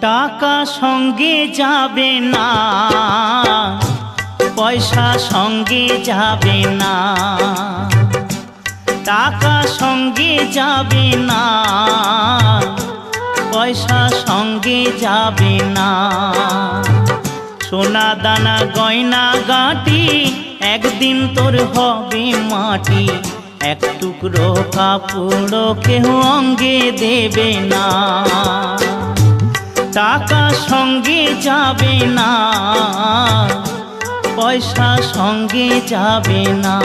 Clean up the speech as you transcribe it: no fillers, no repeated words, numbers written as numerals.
টাকা সঙ্গে যাবে না, পয়সা সঙ্গে যাবে না। টাকা সঙ্গে যাবে না, পয়সা সঙ্গে যাবে না। সোনা দানা গয়না গাঁটি একদিন তোর হবে মাটি। এক টুকরো কাপড় কেউ অঙ্গে দেবে না। টাকা সঙ্গে যাবে না, পয়সা সঙ্গে যাবে না।